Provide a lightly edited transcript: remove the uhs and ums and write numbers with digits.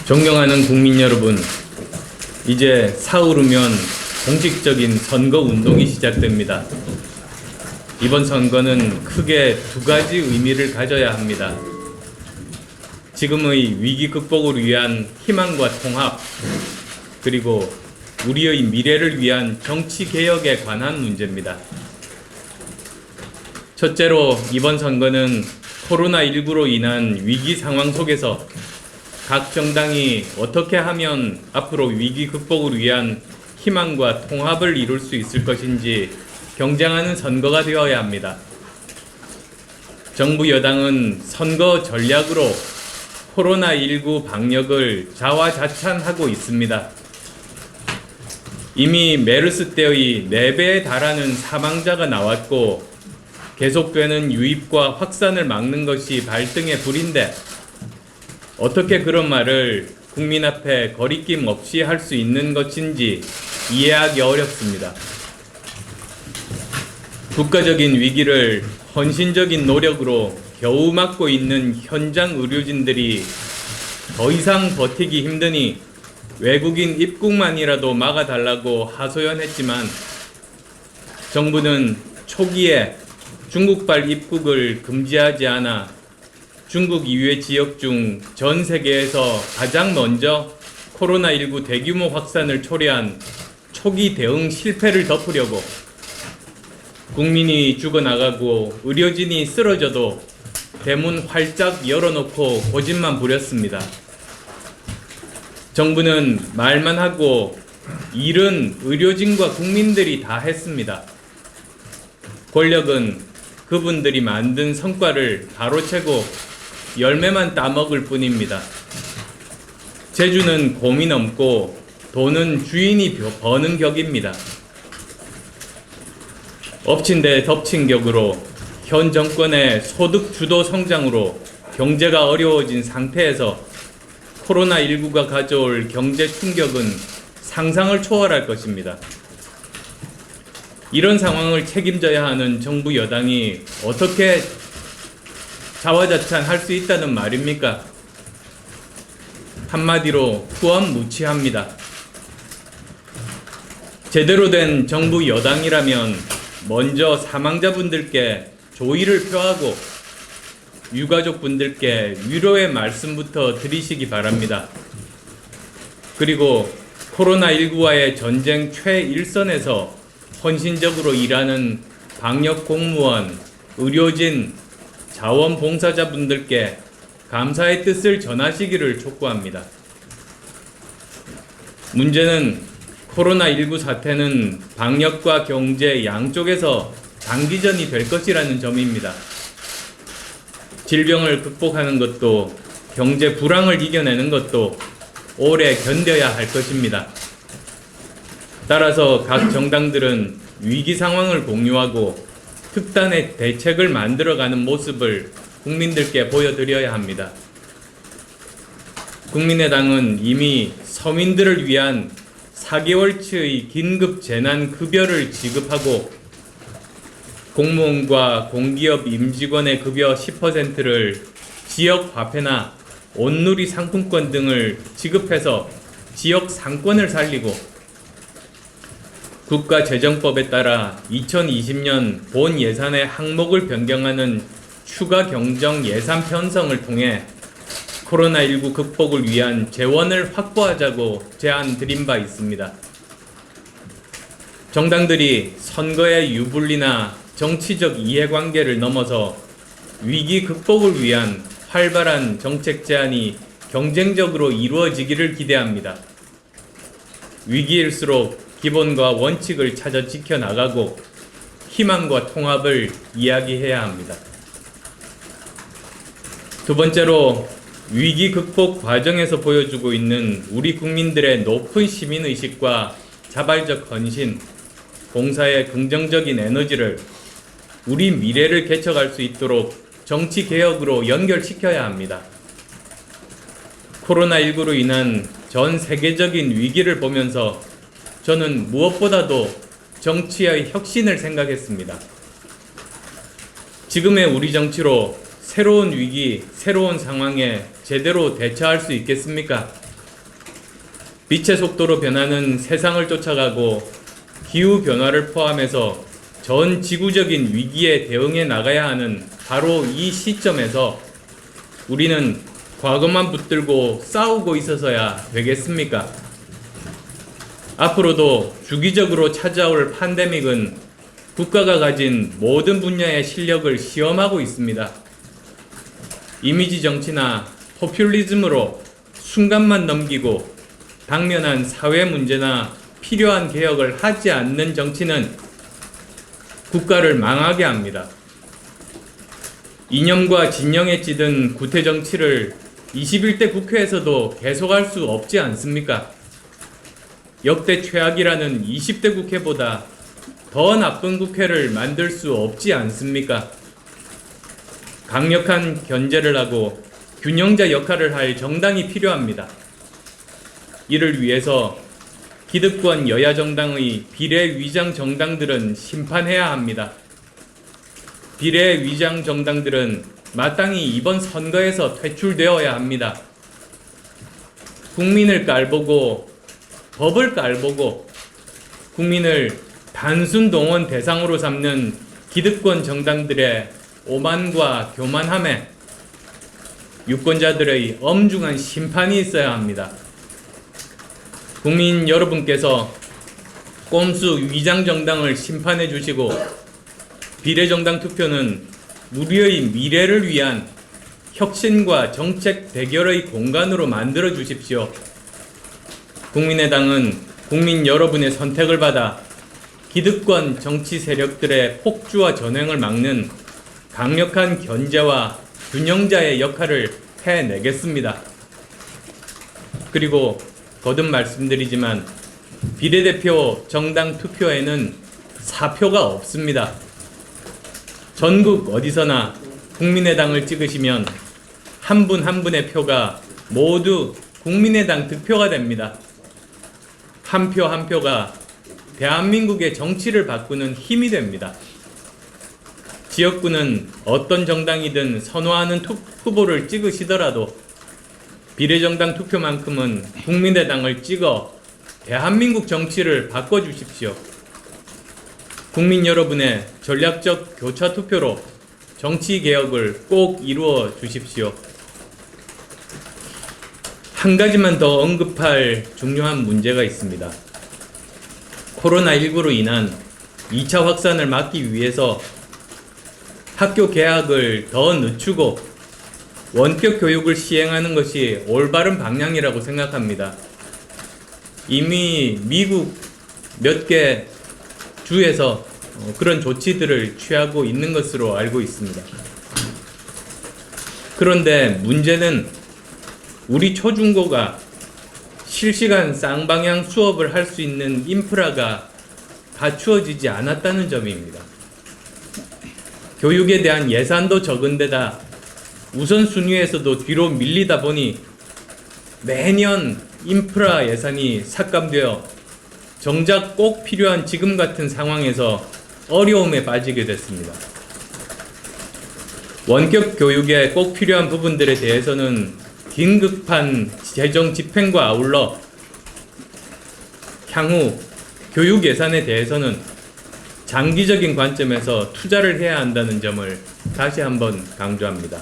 존경하는 국민 여러분, 이제 사흘후면 공식적인 선거 운동이 시작됩니다. 이번 선거는 크게 두 가지 의미를 가져야 합니다. 지금의 위기 극복을 위한 희망과 통합, 그리고 우리의 미래를 위한 정치 개혁에 관한 문제입니다. 첫째로 이번 선거는 코로나19로 인한 위기 상황 속에서 각 정당이 어떻게 하면 앞으로 위기 극복을 위한 희망과 통합을 이룰 수 있을 것인지 경쟁하는 선거가 되어야 합니다. 정부 여당은 선거 전략으로 코로나19 방역을 자화자찬하고 있습니다. 이미 메르스 때의 4배에 달하는 사망자가 나왔고 계속되는 유입과 확산을 막는 것이 발등의 불인데 어떻게 그런 말을 국민 앞에 거리낌 없이 할 수 있는 것인지 이해하기 어렵습니다. 국가적인 위기를 헌신적인 노력으로 겨우 막고 있는 현장 의료진들이 더 이상 버티기 힘드니 외국인 입국만이라도 막아달라고 하소연했지만 정부는 초기에 중국발 입국을 금지하지 않아 중국 이외 지역 중 전 세계에서 가장 먼저 코로나19 대규모 확산을 초래한 초기 대응 실패를 덮으려고 국민이 죽어나가고 의료진이 쓰러져도 대문 활짝 열어놓고 고집만 부렸습니다. 정부는 말만 하고 일은 의료진과 국민들이 다 했습니다. 권력은 그분들이 만든 성과를 가로채고 열매만 따먹을 뿐입니다. 재주는 곰이 넘고 돈은 주인이 버는 격입니다. 엎친 데 덮친 격으로 현 정권의 소득 주도 성장으로 경제가 어려워진 상태에서 코로나19가 가져올 경제 충격은 상상을 초월할 것입니다. 이런 상황을 책임져야 하는 정부 여당이 어떻게 자화자찬할 수 있다는 말입니까? 한마디로 후엄무치합니다. 제대로 된 정부 여당이라면 먼저 사망자분들께 조의를 표하고 유가족분들께 위로의 말씀부터 드리시기 바랍니다. 그리고 코로나19와의 전쟁 최일선에서 헌신적으로 일하는 방역 공무원, 의료진, 자원봉사자분들께 감사의 뜻을 전하시기를 촉구합니다. 문제는 코로나19 사태는 방역과 경제 양쪽에서 장기전이 될 것이라는 점입니다. 질병을 극복하는 것도 경제 불황을 이겨내는 것도 오래 견뎌야 할 것입니다. 따라서 각 정당들은 위기 상황을 공유하고 특단의 대책을 만들어가는 모습을 국민들께 보여드려야 합니다. 국민의당은 이미 서민들을 위한 4개월치의 긴급 재난급여를 지급하고 공무원과 공기업 임직원의 급여 10%를 지역 화폐나 온누리 상품권 등을 지급해서 지역 상권을 살리고 국가재정법에 따라 2020년 본 예산의 항목을 변경하는 추가 경정 예산 편성을 통해 코로나19 극복을 위한 재원을 확보하자고 제안 드린 바 있습니다. 정당들이 선거의 유불리나 정치적 이해관계를 넘어서 위기 극복을 위한 활발한 정책 제안이 경쟁적으로 이루어지기를 기대합니다. 위기일수록 기본과 원칙을 찾아 지켜나가고 희망과 통합을 이야기해야 합니다. 두 번째로 위기 극복 과정에서 보여주고 있는 우리 국민들의 높은 시민의식과 자발적 헌신, 봉사의 긍정적인 에너지를 우리 미래를 개척할 수 있도록 정치 개혁으로 연결시켜야 합니다. 코로나19로 인한 전 세계적인 위기를 보면서 저는 무엇보다도 정치의 혁신을 생각했습니다. 지금의 우리 정치로 새로운 위기, 새로운 상황에 제대로 대처할 수 있겠습니까? 빛의 속도로 변하는 세상을 쫓아가고 기후변화를 포함해서 전 지구적인 위기에 대응해 나가야 하는 바로 이 시점에서 우리는 과거만 붙들고 싸우고 있어서야 되겠습니까? 앞으로도 주기적으로 찾아올 팬데믹은 국가가 가진 모든 분야의 실력을 시험하고 있습니다. 이미지 정치나 포퓰리즘으로 순간만 넘기고 당면한 사회 문제나 필요한 개혁을 하지 않는 정치는 국가를 망하게 합니다. 이념과 진영에 찌든 구태 정치를 21대 국회에서도 계속할 수 없지 않습니까? 역대 최악이라는 20대 국회보다 더 나쁜 국회를 만들 수 없지 않습니까? 강력한 견제를 하고 균형자 역할을 할 정당이 필요합니다. 이를 위해서 기득권 여야 정당의 비례 위장 정당들은 심판해야 합니다. 비례 위장 정당들은 마땅히 이번 선거에서 퇴출되어야 합니다. 국민을 깔보고 법을 깔보고 국민을 단순 동원 대상으로 삼는 기득권 정당들의 오만과 교만함에 유권자들의 엄중한 심판이 있어야 합니다. 국민 여러분께서 꼼수 위장정당을 심판해 주시고 비례정당 투표는 우리의 미래를 위한 혁신과 정책 대결의 공간으로 만들어 주십시오. 국민의당은 국민 여러분의 선택을 받아 기득권 정치 세력들의 폭주와 전횡을 막는 강력한 견제와 균형자의 역할을 해내겠습니다. 그리고 거듭 말씀드리지만 비례대표 정당 투표에는 사표가 없습니다. 전국 어디서나 국민의당을 찍으시면 한 분 한 분의 표가 모두 국민의당 득표가 됩니다. 한 표 한 표가 대한민국의 정치를 바꾸는 힘이 됩니다. 지역구는 어떤 정당이든 선호하는 후보를 찍으시더라도 비례정당 투표만큼은 국민의당을 찍어 대한민국 정치를 바꿔주십시오. 국민 여러분의 전략적 교차 투표로 정치 개혁을 꼭 이루어 주십시오. 한 가지만 더 언급할 중요한 문제가 있습니다. 코로나19로 인한 2차 확산을 막기 위해서 학교 개학을 더 늦추고 원격 교육을 시행하는 것이 올바른 방향이라고 생각합니다. 이미 미국 몇 개 주에서 그런 조치들을 취하고 있는 것으로 알고 있습니다. 그런데 문제는 우리 초중고가 실시간 쌍방향 수업을 할 수 있는 인프라가 갖추어지지 않았다는 점입니다. 교육에 대한 예산도 적은 데다 우선순위에서도 뒤로 밀리다 보니 매년 인프라 예산이 삭감되어 정작 꼭 필요한 지금 같은 상황에서 어려움에 빠지게 됐습니다. 원격 교육에 꼭 필요한 부분들에 대해서는 긴급한 재정 집행과 아울러 향후 교육 예산에 대해서는 장기적인 관점에서 투자를 해야 한다는 점을 다시 한번 강조합니다.